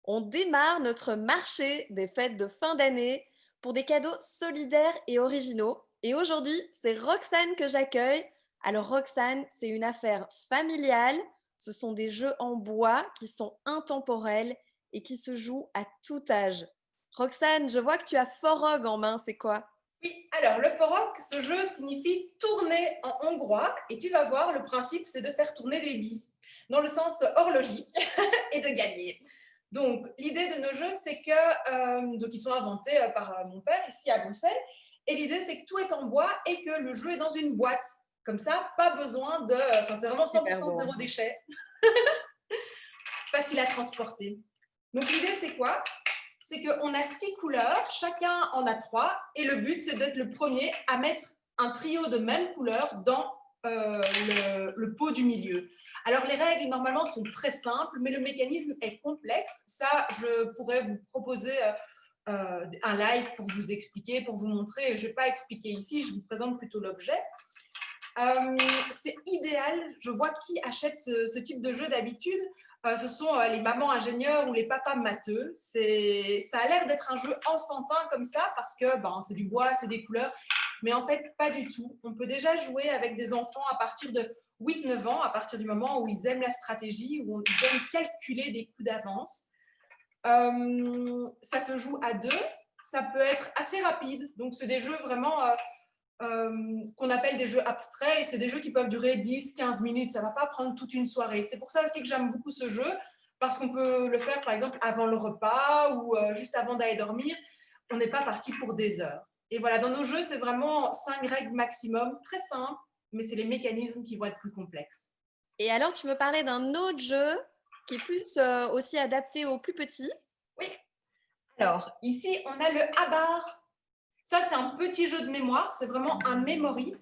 On démarre notre marché des fêtes de fin d'année pour des cadeaux solidaires et originaux. Et aujourd'hui, c'est Roxane que j'accueille. Alors Roxane, c'est une affaire familiale. Ce sont des jeux en bois qui sont intemporels et qui se jouent à tout âge. Roxane, je vois que tu as Forog en main, c'est quoi? Oui, alors le forog, ce jeu signifie tourner en hongrois et tu vas voir, le principe c'est de faire tourner des billes dans le sens horlogique et de gagner. Donc l'idée de nos jeux c'est que donc ils sont inventés par mon père ici à Bruxelles et l'idée c'est que tout est en bois et que le jeu est dans une boîte. Comme ça, pas besoin de enfin c'est vraiment Super 100% de beau. zéro déchet, facile à transporter. Donc l'idée c'est quoi? C'est qu'on a 6 couleurs, chacun en a 3, et le but, c'est d'être le premier à mettre un trio de même couleur dans le pot du milieu. Alors, les règles, normalement, sont très simples, mais le mécanisme est complexe. Ça, je pourrais vous proposer un live pour vous expliquer, pour vous montrer. Je ne vais pas expliquer ici, je vous présente plutôt l'objet. C'est idéal. Je vois qui achète ce type de jeu d'habitude. Ce sont les mamans ingénieurs ou les papas matheux. Ça a l'air d'être un jeu enfantin comme ça parce que c'est du bois, c'est des couleurs. Mais en fait, pas du tout. On peut déjà jouer avec des enfants à partir de 8-9 ans, à partir du moment où ils aiment la stratégie, où ils aiment calculer des coups d'avance. Ça se joue à deux. Ça peut être assez rapide. Donc, c'est des jeux vraiment qu'on appelle des jeux abstraits et c'est des jeux qui peuvent durer 10-15 minutes, ça ne va pas prendre toute une soirée. C'est pour ça aussi que j'aime beaucoup ce jeu, parce qu'on peut le faire par exemple avant le repas ou juste avant d'aller dormir. On n'est pas parti pour des heures. Et voilà, dans nos jeux, c'est vraiment 5 règles maximum, très simple, mais c'est les mécanismes qui vont être plus complexes. Et alors, tu me parlais d'un autre jeu qui est plus aussi adapté aux plus petits. Oui, alors ici, on a le Habar. Ça, c'est un petit jeu de mémoire, c'est vraiment un memory.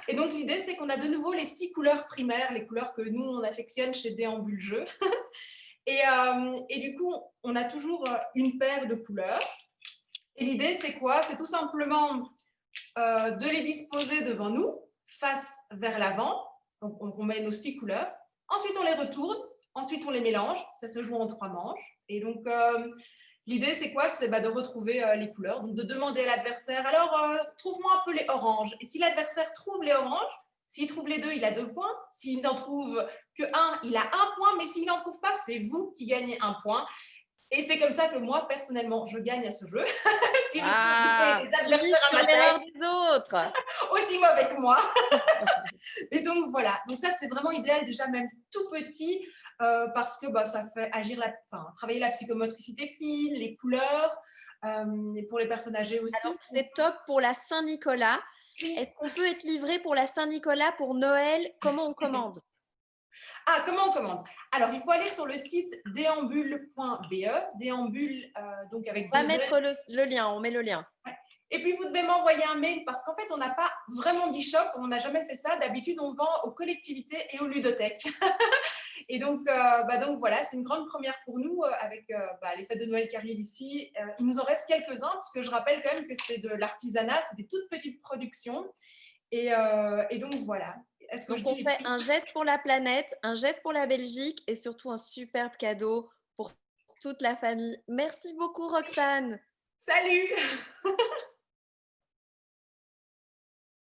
Et donc, l'idée, c'est qu'on a de nouveau les 6 couleurs primaires, les couleurs que nous, on affectionne chez Déambule Jeu. Et du coup, on a toujours une paire de couleurs. Et l'idée, c'est quoi? C'est tout simplement de les disposer devant nous, face vers l'avant. Donc, on met nos 6 couleurs. Ensuite, on les retourne. Ensuite, on les mélange. Ça se joue en 3 manches. Et donc, l'idée, c'est quoi? C'est de retrouver les couleurs. Donc, de demander à l'adversaire, alors, trouve-moi un peu les oranges. Et si l'adversaire trouve les oranges, s'il trouve les deux, il a 2 points. S'il n'en trouve que un, il a 1 point. Mais s'il n'en trouve pas, c'est vous qui gagnez 1 point. Et c'est comme ça que moi, personnellement, je gagne à ce jeu. Si je trouve Ah, des tu vis adversaires à sur ma taille, l'erreur des autres. aussi mauvais que moi. Et donc voilà, donc ça c'est vraiment idéal déjà même tout petit parce que ça fait travailler la psychomotricité fine, les couleurs, et pour les personnes âgées Alors, aussi. c'est top pour la Saint-Nicolas. Est-ce qu'on peut être livré pour la Saint-Nicolas, pour Noël? Comment on commande? Ah, comment on commande? Alors il faut aller sur le site déambule.be, déambule donc avec On va deux mettre L. le lien, on met le lien. Ouais. Et puis, vous devez m'envoyer un mail parce qu'en fait, on n'a pas vraiment d'e-shop, on n'a jamais fait ça. D'habitude, on vend aux collectivités et aux ludothèques. Et donc voilà, c'est une grande première pour nous avec les fêtes de Noël qui arrivent ici. Il nous en reste quelques-uns parce que je rappelle quand même que c'est de l'artisanat, c'est des toutes petites productions. Et donc voilà. Est-ce que je Donc, dis on les fait prix? un geste pour la planète, un geste pour la Belgique et surtout un superbe cadeau pour toute la famille. Merci beaucoup, Roxane. Salut!